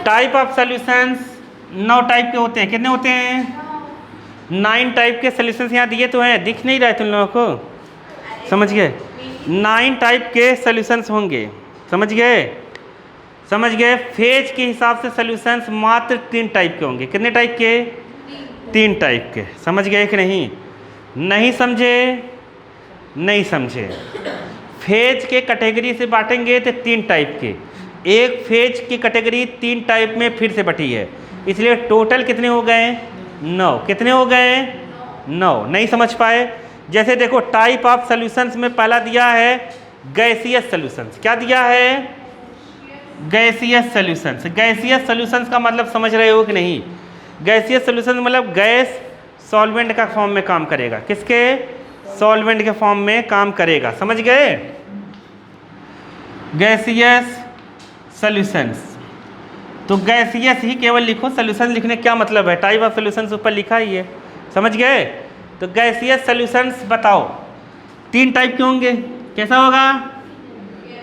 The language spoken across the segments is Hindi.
टाइप ऑफ सॉल्यूशंस 9 टाइप के होते हैं। कितने होते हैं? 9 टाइप के सॉल्यूशंस यहाँ दिए तो हैं, दिख नहीं रहा है तुम लोगों को? समझ गए? 9 टाइप के सॉल्यूशंस होंगे। समझ गए? समझ गए? फेज के हिसाब से सॉल्यूशंस मात्र 3 टाइप के होंगे। कितने टाइप के? 3 टाइप के। समझ गए कि नहीं? नहीं समझे? नहीं समझे? फेज के कैटेगरी से बांटेंगे तो 3 टाइप के। एक फेज की कैटेगरी 3 टाइप में फिर से बटी है, इसलिए टोटल कितने हो गए? 9। कितने हो गए? 9। नहीं समझ पाए? जैसे देखो टाइप ऑफ सॉल्यूशंस में पहला दिया है गैसियस सॉल्यूशंस। क्या दिया है? Gaseous solutions. गैसियस सॉल्यूशंस का मतलब समझ रहे हो कि नहीं? गैसियस सॉल्यूशंस मतलब गैस सॉल्वेंट का फॉर्म में काम करेगा। किसके? सॉल्वेंट के फॉर्म में काम करेगा। समझ गए? Gaseous solutions. तो गैसियस ही केवल लिखो, सॉल्यूशन लिखने क्या मतलब है? टाइप ऑफ सॉल्यूशंस ऊपर लिखा ही है। समझ गए? तो गैसियस सॉल्यूशंस बताओ 3 टाइप के होंगे। कैसा होगा?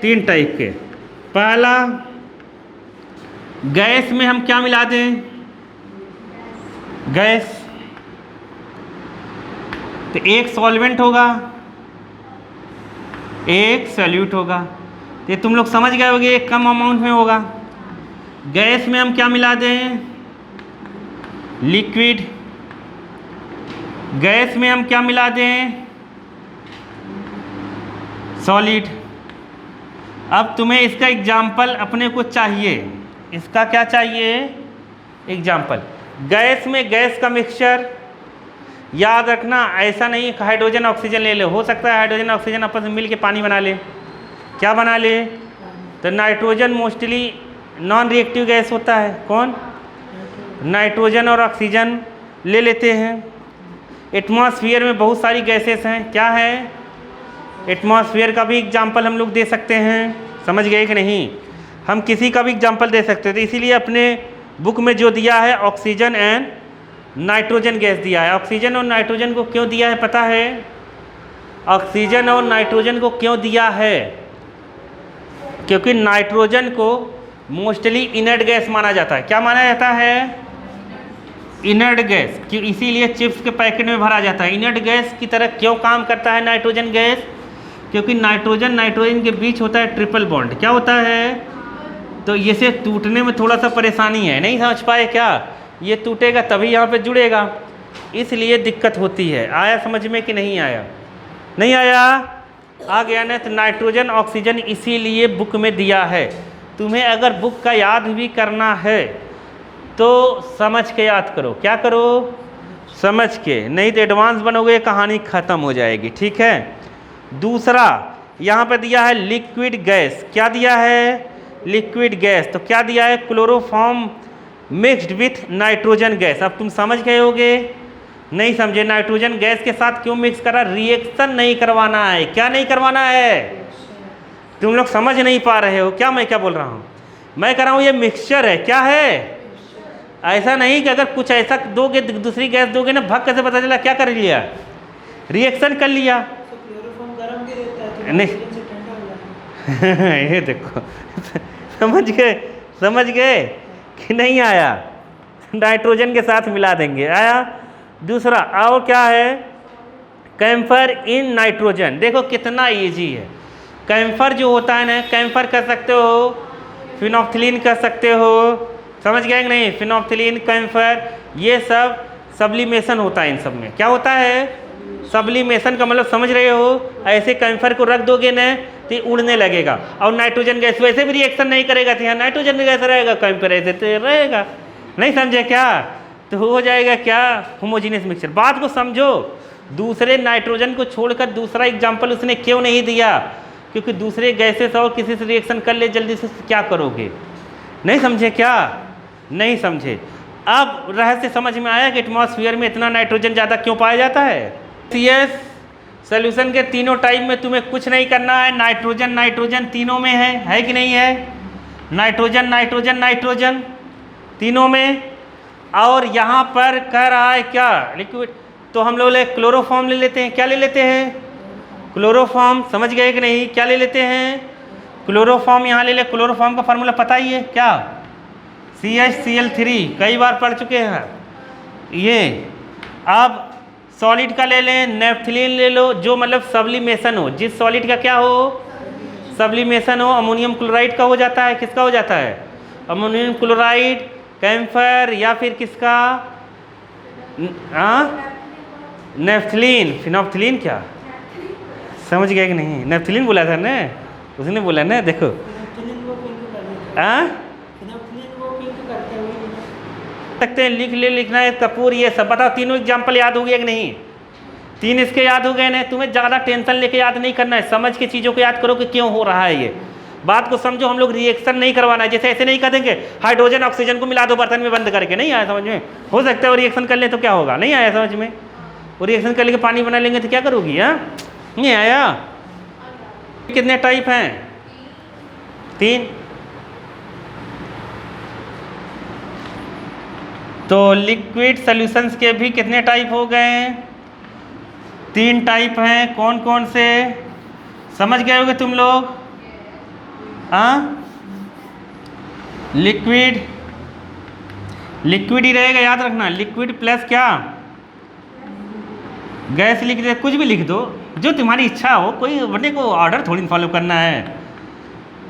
3 टाइप के। पहला, गैस में हम क्या मिला दें? गैस तो एक सॉल्वेंट होगा, एक सॉल्यूट होगा। तो ये तुम लोग समझ गए होगे कम अमाउंट में होगा। गैस में हम क्या मिला दें? लिक्विड। गैस में हम क्या मिला दें? सॉलिड। अब तुम्हें इसका एग्जाम्पल अपने को चाहिए। इसका क्या चाहिए? एग्जाम्पल। गैस में गैस का मिक्सचर। याद रखना ऐसा नहीं कि हाइड्रोजन ऑक्सीजन ले ले। हो सकता है हाइड्रोजन ऑक्सीजन आपस में मिल के पानी बना ले। क्या बना ले? तो nitrogen mostly non reactive gas होता है। कौन? नाइट्रोजन और ऑक्सीजन ले लेते हैं। एटमॉस्फेयर में बहुत सारी गैसेस हैं। क्या है? एटमॉस्फेयर का भी एग्जाम्पल हम लोग दे सकते हैं। समझ गए कि नहीं? हम किसी का भी एग्जाम्पल दे सकते हैं। तो इसीलिए अपने बुक में जो दिया है ऑक्सीजन एंड नाइट्रोजन गैस दिया है। ऑक्सीजन और नाइट्रोजन को क्यों दिया है पता है? ऑक्सीजन और नाइट्रोजन को क्यों दिया है? क्योंकि नाइट्रोजन को मोस्टली इनर्ट गैस माना जाता है। क्या माना जाता है? Inert gas. क्यों? इसीलिए चिप्स के पैकेट में भरा जाता है। इनर्ट गैस की तरह क्यों काम करता है नाइट्रोजन गैस? क्योंकि नाइट्रोजन नाइट्रोजन के बीच होता है ट्रिपल बॉन्ड। क्या होता है? तो इसे टूटने में थोड़ा सा परेशानी है। नहीं समझ पाए क्या? ये टूटेगा तभी यहाँ पे जुड़ेगा, इसलिए दिक्कत होती है। आया समझ में कि नहीं आया? नहीं आया? आ गया ना? तो नाइट्रोजन ऑक्सीजन इसीलिए बुक में दिया है। तुम्हें अगर बुक का याद भी करना है तो समझ के याद करो। क्या करो? समझ के, नहीं तो एडवांस बनोगे कहानी ख़त्म हो जाएगी। ठीक है? दूसरा यहाँ पे दिया है लिक्विड गैस। क्या दिया है? Liquid gas. तो क्या दिया है? Chloroform mixed with nitrogen gas. अब तुम समझ गए होगे? नहीं समझे? नाइट्रोजन गैस के साथ क्यों मिक्स करा? रिएक्शन नहीं करवाना है। क्या नहीं करवाना है? तुम लोग समझ नहीं पा रहे हो क्या मैं क्या बोल रहा हूँ? मैं कह रहा हूँ ये मिक्सचर है। क्या है? ऐसा नहीं कि अगर कुछ ऐसा दोगे दूसरी गैस दोगे ना, भग कैसे पता चला क्या कर लिया? रिएक्शन कर लिया। नहीं ये देखो समझ गए? समझ गए कि नहीं आया? नाइट्रोजन के साथ मिला देंगे। आया? दूसरा और क्या है? Camphor in nitrogen. देखो कितना इजी है। कैम्फर जो होता है ना, कैम्फर कर सकते हो, फिनोफ्थिलीन कर सकते हो। समझ गए कि नहीं? फिनोफ्थिलीन, कैम्फर, ये सब सब्लिमेशन होता है। इन सब में क्या होता है? सब्लिमेशन का मतलब समझ रहे हो? ऐसे कैम्फर को रख दोगे ना तो उड़ने लगेगा, और नाइट्रोजन गैस वैसे भी रिएक्शन नहीं करेगा। तो यहाँ नाइट्रोजन गैस रहेगा, कैम्फर ऐसे तो रहेगा। नहीं समझे क्या? तो हो जाएगा क्या? Homogeneous mixture. बात को समझो। दूसरे नाइट्रोजन को छोड़कर दूसरा एग्जाम्पल उसने क्यों नहीं दिया? क्योंकि दूसरे गैसेस और किसी से रिएक्शन कर ले जल्दी से, क्या करोगे? नहीं समझे क्या? नहीं समझे? अब रहस्य समझ में आया कि एटमॉस्फेयर में इतना नाइट्रोजन ज़्यादा क्यों पाया जाता है? गैसियस सॉल्यूशन के तीनों टाइप में तुम्हें कुछ नहीं करना है। नाइट्रोजन नाइट्रोजन तीनों में है कि नहीं है? नाइट्रोजन नाइट्रोजन नाइट्रोजन तीनों में। और यहाँ पर कह रहा है क्या? लिक्विड। तो हम लोग क्लोरोफॉर्म ले लेते हैं। क्या ले लेते हैं? क्लोरोफॉर्म। समझ गए कि नहीं? क्या ले लेते हैं? क्लोरोफॉर्म यहाँ ले ले। क्लोरोफॉर्म का फार्मूला पता ही है क्या? CHCl3 कई बार पढ़ चुके हैं ये। अब सॉलिड का ले लें, नेफ्थलीन ले लो, जो मतलब सब्लिमेशन हो, जिस सॉलिड का क्या हो, सब्लिमेशन हो। अमोनियम क्लोराइड का हो जाता है, किसका हो जाता है, अमोनियम क्लोराइड, कैम्फर, या फिर किसका, नेफ्थलीन, फिनोफ्थलीन, क्या समझ गए कि नहीं, नेफ्थलीन बोला था ना, उसने बोला ना, देखो सकते हैं, लिख ले, लिखना है, कपूर, ये सब बताओ। तीनों एग्जाम्पल याद हो गए कि नहीं, 3 इसके याद हो गए ना। तुम्हें ज़्यादा टेंशन लेके याद नहीं करना है, समझ के चीज़ों को याद करो कि क्यों हो रहा है ये बात को समझो। हम लोग रिएक्शन नहीं करवाना है, जैसे ऐसे नहीं कर देंगे हाइड्रोजन ऑक्सीजन को मिला दो बर्तन में बंद करके, नहीं आया समझ में। हो सकता है वो रिएक्शन कर ले तो क्या होगा, नहीं आया समझ में। वो रिएक्शन कर लेके पानी बना लेंगे तो क्या करोगी, हाँ नहीं आया। कितने टाइप हैं, 3। तो लिक्विड सॉल्यूशंस के भी कितने टाइप हो गए, 3 टाइप हैं। कौन कौन से, समझ गए होगे तुम लोग, हाँ। लिक्विड, लिक्विड ही रहेगा, याद रखना। लिक्विड प्लस क्या, गैस लिख दे, कुछ भी लिख दो जो तुम्हारी इच्छा हो, कोई बने को ऑर्डर थोड़ी फॉलो करना है।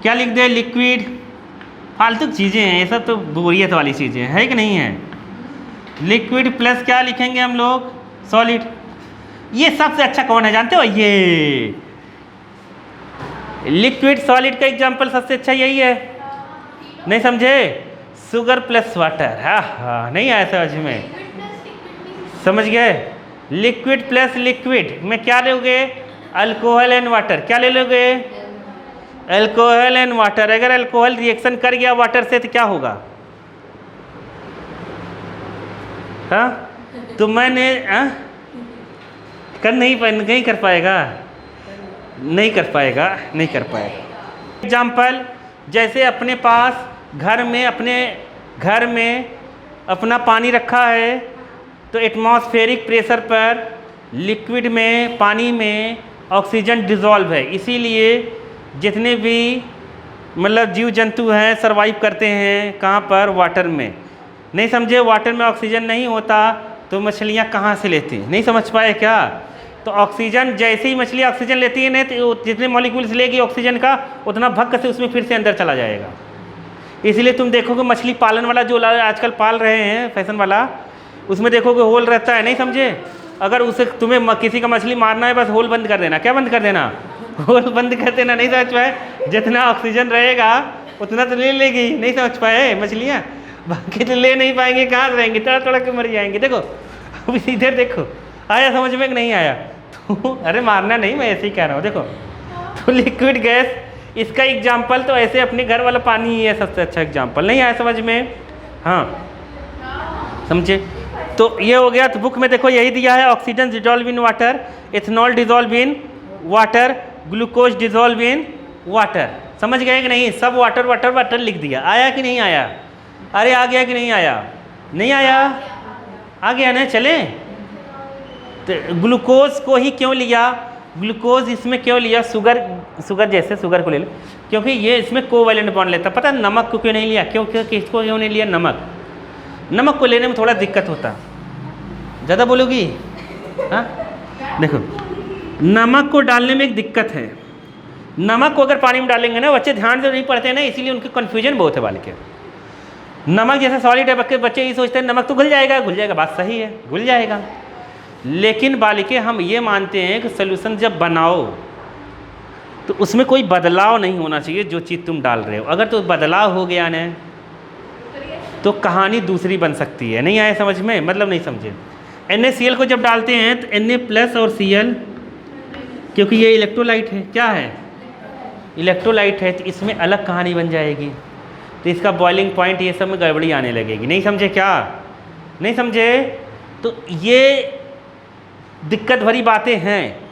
क्या लिख दे, लिक्विड, फालतू चीज़ें हैं ये सब, तो बोरियत वाली चीज़ें है कि नहीं है। लिक्विड प्लस क्या लिखेंगे हम लोग, सॉलिड। ये सबसे अच्छा कौन है जानते हो, ये लिक्विड सॉलिड का एग्जांपल सबसे अच्छा यही है, नहीं समझे, शुगर प्लस वाटर। हाँ नहीं आया समझ में, समझ गए। लिक्विड प्लस लिक्विड में क्या लोगे, अल्कोहल एंड वाटर। क्या ले लोगे, अल्कोहल एंड वाटर। अगर अल्कोहल रिएक्शन कर गया वाटर से तो क्या होगा, हाँ तो मैंने कर नहीं कर पाएगा, नहीं कर पाएगा, नहीं कर पाएगा। एग्जाम्पल, जैसे अपने पास घर में, अपने घर में अपना पानी रखा है, तो एटमॉस्फेरिक प्रेशर पर लिक्विड में, पानी में ऑक्सीजन डिज़ोल्व है, इसीलिए जितने भी मतलब जीव जंतु हैं सर्वाइव करते हैं कहाँ पर, वाटर में। नहीं समझे, वाटर में ऑक्सीजन नहीं होता तो मछलियाँ कहाँ से लेती, नहीं समझ पाए क्या। तो ऑक्सीजन, जैसे ही मछली ऑक्सीजन लेती है ना, तो जितने मॉलिक्यूल्स लेगी ऑक्सीजन का, उतना भक्क से उसमें फिर से अंदर चला जाएगा। इसलिए तुम देखोगे मछली पालन वाला जो आजकल पाल रहे हैं फैशन वाला, उसमें देखोगे होल रहता है, नहीं समझे। अगर उसे तुम्हें किसी का मछली मारना है, बस होल बंद कर देना। क्या बंद कर देना, होल बंद कर देना। नहीं समझ पाए, जितना ऑक्सीजन रहेगा उतना तो ले लेगी, नहीं समझ पाए मछलियाँ, बाकी तो ले नहीं पाएंगे, कहाँ से रहेंगे, तड़ा तड़ा के मर जाएंगे। देखो अभी इधर देखो, आया समझ में कि नहीं आया। तो अरे मारना नहीं, मैं ऐसे ही कह रहा हूँ। देखो तो लिक्विड गैस, इसका एग्जाम्पल तो ऐसे अपने घर वाला पानी ही है सबसे अच्छा एग्जाम्पल। नहीं आया समझ में, हाँ समझे। तो ये हो गया। तो बुक में देखो यही दिया है, oxygen dissolve in water, ethanol dissolve in water, glucose dissolve in water. समझ गए कि नहीं, सब वाटर वाटर वाटर लिख दिया। आया कि नहीं आया, अरे आ गया कि नहीं आया, नहीं आया, आ गया ना। चले, तो ग्लूकोज को ही क्यों लिया, ग्लूकोज इसमें क्यों लिया, शुगर जैसे शुगर को ले लो, क्योंकि ये इसमें कोवैलेंट बॉन्ड लेता। पता नमक को क्यों नहीं लिया, क्योंकि इसको क्यों नहीं लिया, नमक को लेने में थोड़ा दिक्कत होता। ज़्यादा बोलोगी, हाँ देखो नमक को डालने में एक दिक्कत है। नमक को अगर पानी में डालेंगे ना, बच्चे ध्यान से नहीं पढ़ते ना, इसीलिए उनकी कन्फ्यूजन बहुत है बाल के। नमक जैसे सॉलिड है, बच्चे ये सोचते हैं नमक तो घुल जाएगा, बात सही है, घुल जाएगा। लेकिन बालिके हम ये मानते हैं कि सॉल्यूशन जब बनाओ तो उसमें कोई बदलाव नहीं होना चाहिए जो चीज़ तुम डाल रहे हो। अगर तो बदलाव हो गया ना तो कहानी दूसरी बन सकती है। नहीं आए समझ में, मतलब नहीं समझे। NaCl को जब डालते हैं तो Na+ और Cl, क्योंकि ये इलेक्ट्रोलाइट है, क्या है, इलेक्ट्रोलाइट है, तो इसमें अलग कहानी बन जाएगी। तो इसका बॉइलिंग पॉइंट ये सब में गड़बड़ी आने लगेगी। नहीं समझे क्या, नहीं समझे। तो ये दिक्कत भरी बातें हैं।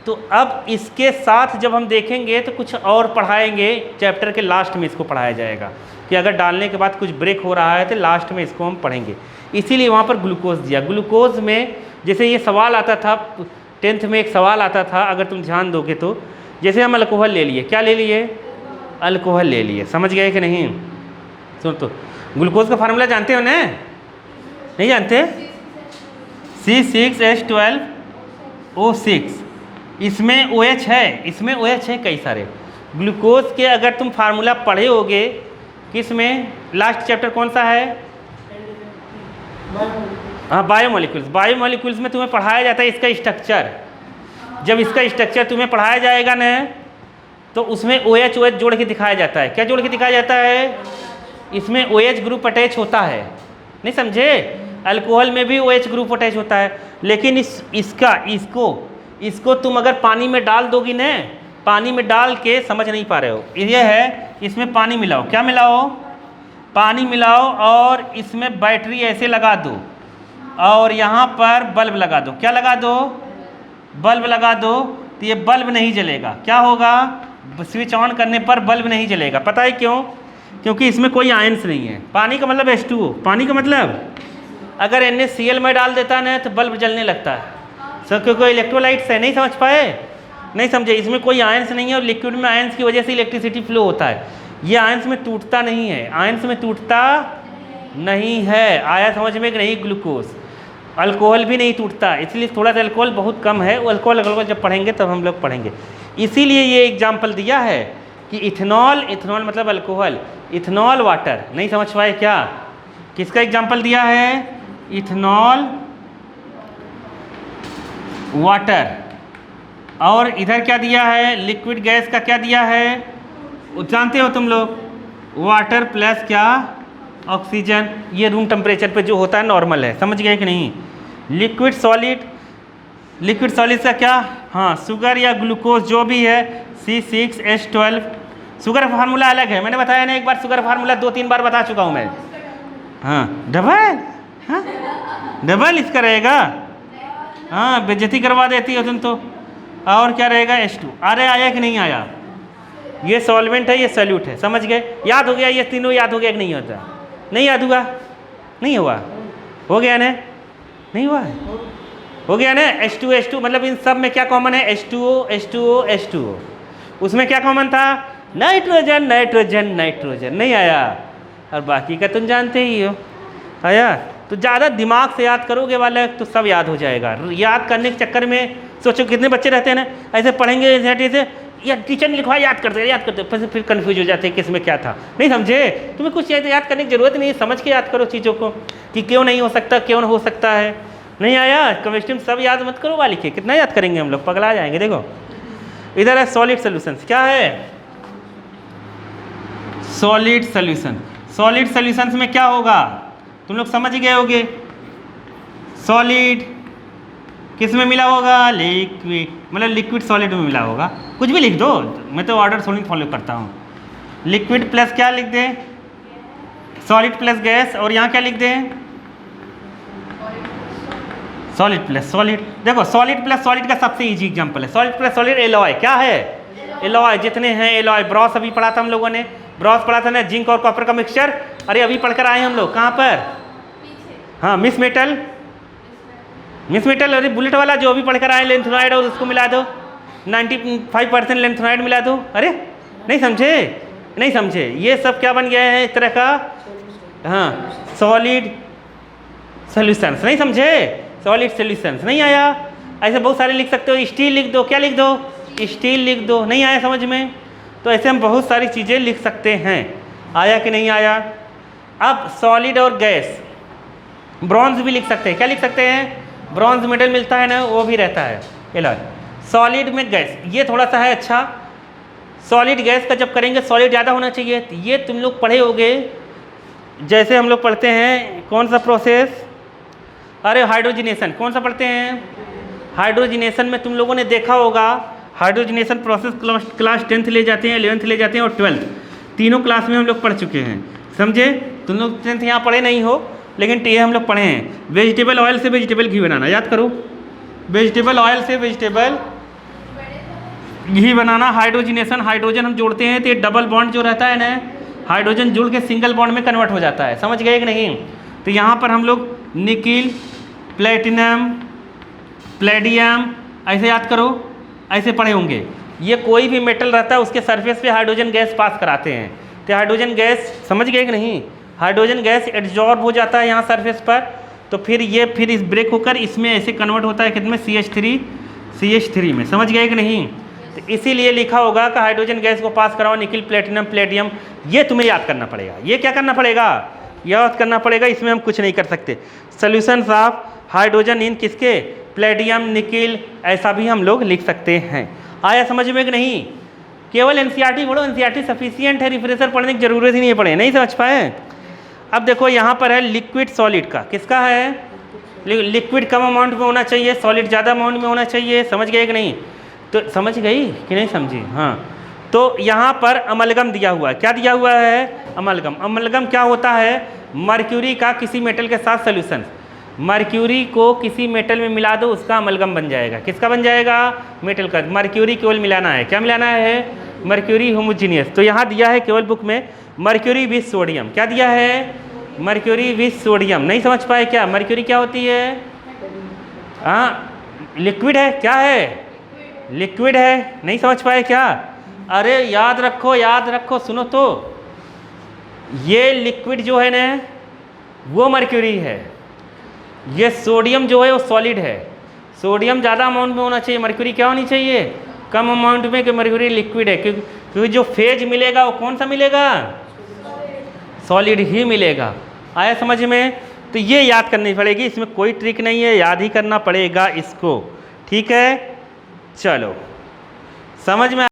तो अब इसके साथ जब हम देखेंगे तो कुछ और पढ़ाएंगे, चैप्टर के लास्ट में इसको पढ़ाया जाएगा कि अगर डालने के बाद कुछ ब्रेक हो रहा है तो लास्ट में इसको हम पढ़ेंगे। इसीलिए वहाँ पर ग्लूकोज दिया। ग्लूकोज में जैसे ये सवाल आता था 10th में, एक सवाल आता था अगर तुम ध्यान दोगे तो, जैसे हम अल्कोहल ले लिए, क्या ले लिए, अल्कोहल ले लिए, समझ गए कि नहीं। सुन, तो ग्लूकोज का फार्मूला जानते हो ना? नहीं जानते? C6H12O6। इसमें OH है, इसमें OH है कई सारे। ग्लूकोज के अगर तुम फार्मूला पढ़े होगे, किस में लास्ट चैप्टर कौन सा है? हाँ, बायोमोलिक्यूल्स। बायोमोलिक्यूल्स में तुम्हें पढ़ाया जाता है इसका स्ट्रक्चर। जब इसका स्ट्रक्चर तुम्हें पढ़ाया जाएगा ना, तो उसमें OH जोड़ के दिखाया जाता है। क्या जोड़ के दिखाया जाता है? इसमें OH ग्रुप अटैच होता है, नहीं समझे? अल्कोहल में भी OH ग्रुप अटैच होता है, लेकिन इसको तुम अगर पानी में डाल दोगी ना, पानी में डाल के समझ नहीं पा रहे हो। ये है, इसमें पानी मिलाओ। क्या मिलाओ? पानी मिलाओ, और इसमें बैटरी ऐसे लगा दो, और यहाँ पर बल्ब लगा दो। क्या लगा दो? बल्ब लगा दो, तो ये बल्ब नहीं जलेगा। क्या होगा? स्विच ऑन करने पर बल्ब नहीं जलेगा। पता है क्यों? क्योंकि इसमें कोई आयंस नहीं है। पानी का मतलब H2O। पानी का मतलब अगर NaCl में डाल देता ना, तो बल्ब जलने लगता है। सब क्योंकि इलेक्ट्रोलाइट्स है। नहीं समझ पाए? नहीं समझे? इसमें कोई आयंस नहीं है, और लिक्विड में आयंस की वजह से इलेक्ट्रिसिटी फ्लो होता है। ये आयंस में टूटता नहीं है, आयंस में टूटता नहीं है। आया समझ में कि नहीं? ग्लूकोज। अल्कोहल भी नहीं टूटता, इसलिए थोड़ा सा अल्कोहल बहुत कम है। वो अल्कोहल जब पढ़ेंगे तब हम लोग पढ़ेंगे। इसीलिए ये एग्जाम्पल दिया है कि इथेनॉल मतलब अल्कोहल, इथेनॉल वाटर। नहीं समझ पाए क्या? किसका एग्जाम्पल दिया है? Ethanol water. और इधर क्या दिया है? लिक्विड गैस का क्या दिया है? जानते हो तुम लोग? वाटर प्लस क्या? ऑक्सीजन। ये रूम टेम्परेचर पे जो होता है नॉर्मल है। समझ गए कि नहीं? लिक्विड सॉलिड, लिक्विड सॉलिड का क्या? हाँ, शुगर या ग्लूकोज जो भी है, C6H12। शुगर फार्मूला अलग है, मैंने बताया ना एक बार। शुगर फार्मूला 2-3 बार बता चुका हूँ मैं। हाँ, डबल। हाँ, डबल इसका रहेगा। हाँ, बेइज्जती करवा देती हो तुम तो। और क्या रहेगा? H2। अरे आया कि नहीं आया? ये सॉल्वेंट है, ये सॉल्यूट है। समझ गए? याद हो गया? ये तीनों याद हो गया कि नहीं होता? नहीं याद हुआ? नहीं हुआ? हो गया ना? नहीं हुआ? हो गया ना? H2 मतलब इन सब में क्या कॉमन है? H2O। उसमें क्या कॉमन था? नाइट्रोजन। नहीं आया? और बाकी का तुम जानते ही हो। आया? तो ज़्यादा दिमाग से याद करोगे वाला तो सब याद हो जाएगा। याद करने के चक्कर में सोचो कितने बच्चे रहते हैं ना, ऐसे पढ़ेंगे ऐसे, या टीचर ने लिखवा याद करते फिर कन्फ्यूज हो जाते हैं किस में क्या था। नहीं समझे? तुम्हें कुछ याद करने की जरूरत नहीं है, समझ के याद करो चीज़ों को कि क्यों नहीं हो सकता, क्यों हो सकता है। नहीं आया? केमिस्ट्री में सब याद मत करो वाली के, कितना याद करेंगे हम लोग, पगला जाएंगे। देखो इधर है सॉलिड सोल्यूशंस। क्या है? Solid solution. सॉलिड सोल्यूशंस में क्या होगा? तुम लोग समझ गए होगे। सॉलिड किस में मिला होगा? लिक्विड, मतलब लिक्विड सॉलिड में मिला होगा। कुछ भी लिख दो, मैं तो ऑर्डर सॉलिड फॉलो करता हूँ। लिक्विड प्लस क्या लिख दें? Solid plus gas. और यहाँ क्या लिख दें? Solid plus solid. देखो सॉलिड प्लस सॉलिड का सबसे इजी एग्जांपल है सॉलिड प्लस सॉलिड एलॉय। क्या है? एलॉय। जितने हैं एलॉय। ब्रॉस अभी पढ़ा था हम लोगों ने, ब्रॉस पढ़ा था ना, जिंक और कॉपर का मिक्सचर। अरे अभी पढ़कर आए हम लोग। कहाँ पर? हाँ, मिस मेटल। अरे बुलेट वाला जो अभी पढ़कर आए, लेंथेनॉइड, और उसको मिला दो 95% लेंथेनॉइड मिला दो। अरे नहीं समझे? ये सब क्या बन गया है? इस तरह का, हाँ, सॉलिड सॉल्यूशंस। नहीं समझे? Solid solutions. नहीं आया? ऐसे बहुत सारे लिख सकते हो। स्टील लिख दो। क्या लिख दो? स्टील लिख दो। नहीं आया समझ में? तो ऐसे हम बहुत सारी चीज़ें लिख सकते हैं। आया कि नहीं आया? अब सॉलिड और गैस, ब्रॉन्ज भी लिख सकते हैं। क्या लिख सकते हैं? ब्रॉन्ज मेडल मिलता है ना, वो भी रहता है एलॉय। सॉलिड में गैस, ये थोड़ा सा है अच्छा। सॉलिड गैस का जब करेंगे सॉलिड ज़्यादा होना चाहिए। तो ये तुम लोग पढ़े होगे, जैसे हम लोग पढ़ते हैं कौन सा प्रोसेस? अरे हाइड्रोजिनेशन। कौन सा पढ़ते हैं? हाइड्रोजिनेशन में तुम लोगों ने देखा होगा, हाइड्रोजिनेशन प्रोसेस क्लास 10th ले जाते हैं, 11th ले जाते हैं, और 12th, तीनों क्लास में हम लोग पढ़ चुके हैं। समझे? तुम लोग 10th यहाँ पढ़े नहीं हो, लेकिन ये हम लोग पढ़े हैं। वेजिटेबल ऑयल से वेजिटेबल घी बनाना, याद करो। वेजिटेबल ऑयल से वेजिटेबल घी बनाना। हाइड्रोजिनेशन, हाइड्रोजन हम जोड़ते हैं तो ये डबल बॉन्ड जो रहता है ना, हाइड्रोजन जुड़ के सिंगल बॉन्ड में कन्वर्ट हो जाता है। समझ गए कि नहीं? तो यहाँ पर हम लोग निकिल, प्लेटिनम, प्लेडियम, ऐसे याद करो, ऐसे पढ़े होंगे। ये कोई भी मेटल रहता है उसके सरफेस पे हाइड्रोजन गैस पास कराते हैं। तो हाइड्रोजन गैस, समझ गए कि नहीं? हाइड्रोजन गैस एड्जॉर्ब हो जाता है यहाँ सरफेस पर, तो फिर इस ब्रेक होकर इसमें ऐसे कन्वर्ट होता है कितने में, CH3 में। समझ गए कि नहीं? तो इसीलिए लिखा होगा कि हाइड्रोजन गैस को पास कराओ निकिल प्लेटिनम प्लेटियम। ये तुम्हें याद करना पड़ेगा। ये क्या करना पड़ेगा? याद करना पड़ेगा। इसमें हम कुछ नहीं कर सकते। सॉल्यूशंस ऑफ हाइड्रोजन इन किसके, प्लेटियम निकिल, ऐसा भी हम लोग लिख सकते हैं। आया समझ में कि नहीं? केवल एनसीईआरटी पढ़ो, एनसीईआरटी सफिशियंट है, रिफ्रेशर पढ़ने की जरूरत ही नहीं पड़े। नहीं समझ पाए? अब देखो यहाँ पर है लिक्विड सॉलिड का, किसका है? लिक्विड कम अमाउंट में होना चाहिए, सॉलिड ज़्यादा अमाउंट में होना चाहिए। समझ गए कि नहीं? तो समझ गई कि नहीं समझी? हाँ, तो यहाँ पर अमलगम दिया हुआ है। क्या दिया हुआ है? अमलगम। अमलगम क्या होता है? मर्क्यूरी का किसी मेटल के साथ सोल्यूशन। मर्क्यूरी को किसी मेटल में मिला दो, उसका अमलगम बन जाएगा। किसका बन जाएगा? मेटल का। मर्क्यूरी केवल मिलाना है। क्या मिलाना है? Mercury homogeneous. तो यहाँ दिया है केवल बुक में मर्क्यूरी विथ सोडियम। क्या दिया है? Mercury with sodium. नहीं समझ पाए क्या? मर्क्यूरी क्या होती है? हाँ, लिक्विड है। क्या है? लिक्विड है। नहीं समझ पाए क्या? अरे याद रखो, याद रखो, सुनो तो, ये लिक्विड जो है ना वो मर्क्यूरी है, ये सोडियम जो है वो सॉलिड है। सोडियम ज़्यादा अमाउंट में होना चाहिए, मर्क्यूरी क्या होनी चाहिए? कम अमाउंट में, कि मर्क्यूरी लिक्विड है। क्योंकि जो फेज मिलेगा वो कौन सा मिलेगा? सॉलिड ही मिलेगा। आया समझ में? तो ये याद करनी पड़ेगी, इसमें कोई ट्रिक नहीं है, याद ही करना पड़ेगा इसको। ठीक है, चलो समझ में